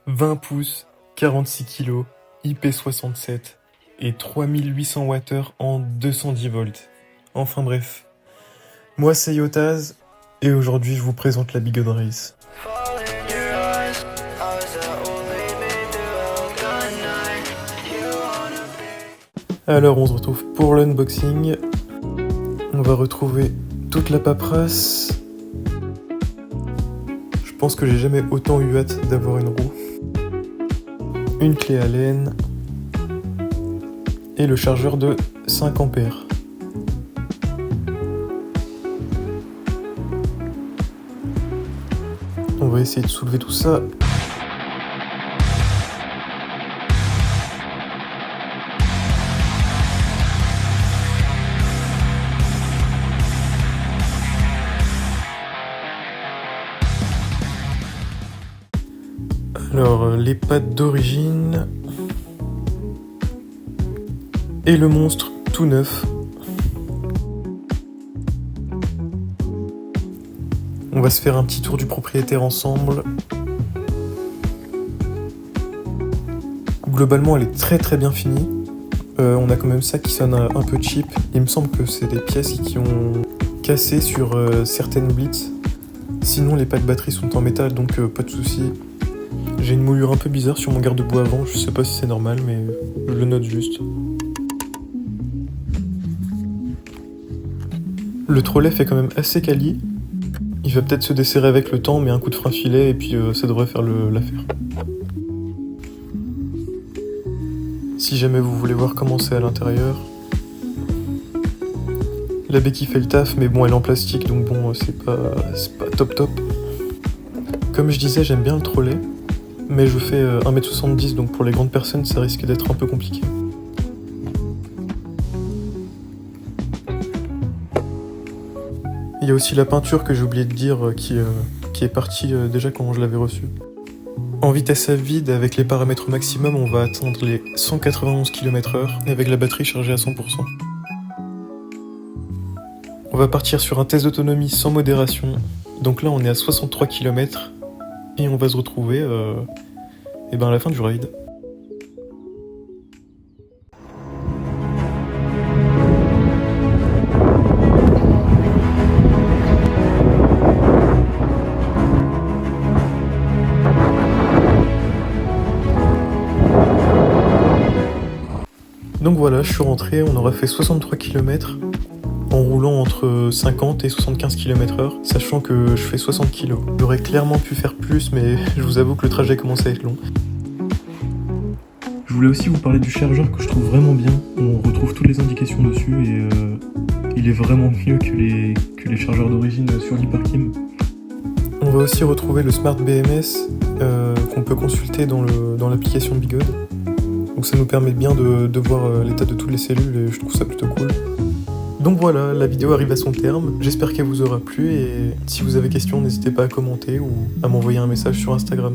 20 pouces, 46 kg, IP67 et 3800 Wh en 210 volts. Enfin bref. Moi c'est Yotaz et aujourd'hui je vous présente la Bigod Race. Alors on se retrouve pour l'unboxing. On va retrouver toute la paperasse. Je pense que j'ai jamais autant eu hâte d'avoir une roue. Une clé Allen. Et le chargeur de 5 ampères. On va essayer de soulever tout ça. Alors, les pattes d'origine. Et le monstre tout neuf. On va se faire un petit tour du propriétaire ensemble. Globalement, elle est très bien finie. On a quand même ça qui sonne un peu cheap. Il me semble que c'est des pièces qui ont cassé sur certaines Blitz. Sinon, les packs batterie sont en métal, donc pas de souci. J'ai une moulure un peu bizarre sur mon garde-boue avant. Je sais pas si c'est normal, mais je le note juste. Le trolley fait quand même assez quali. Il va peut-être se desserrer avec le temps, mais un coup de frein filet et puis ça devrait faire l'affaire. Si jamais vous voulez voir comment c'est à l'intérieur. La béquille fait le taf, mais bon, elle est en plastique, donc bon, c'est pas top. Comme je disais, j'aime bien le trolley, mais je fais 1m70, donc pour les grandes personnes, ça risque d'être un peu compliqué. Il y a aussi la peinture que j'ai oublié de dire qui est partie déjà quand je l'avais reçue. En vitesse à vide, avec les paramètres maximum, on va atteindre les 191 km/h avec la batterie chargée à 100%. On va partir sur un test d'autonomie sans modération. Donc là on est à 63 km et on va se retrouver à la fin du ride. Donc voilà, je suis rentré, on aura fait 63 km en roulant entre 50 et 75 km/h, sachant que je fais 60 kg. J'aurais clairement pu faire plus, mais je vous avoue que le trajet commence à être long. Je voulais aussi vous parler du chargeur que je trouve vraiment bien. On retrouve toutes les indications dessus et il est vraiment mieux que les chargeurs d'origine sur l'Hyperkim. On va aussi retrouver le Smart BMS qu'on peut consulter dans l'application Bigod. Donc ça nous permet bien de voir l'état de toutes les cellules et je trouve ça plutôt cool. Donc voilà, la vidéo arrive à son terme, j'espère qu'elle vous aura plu et si vous avez questions, n'hésitez pas à commenter ou à m'envoyer un message sur Instagram.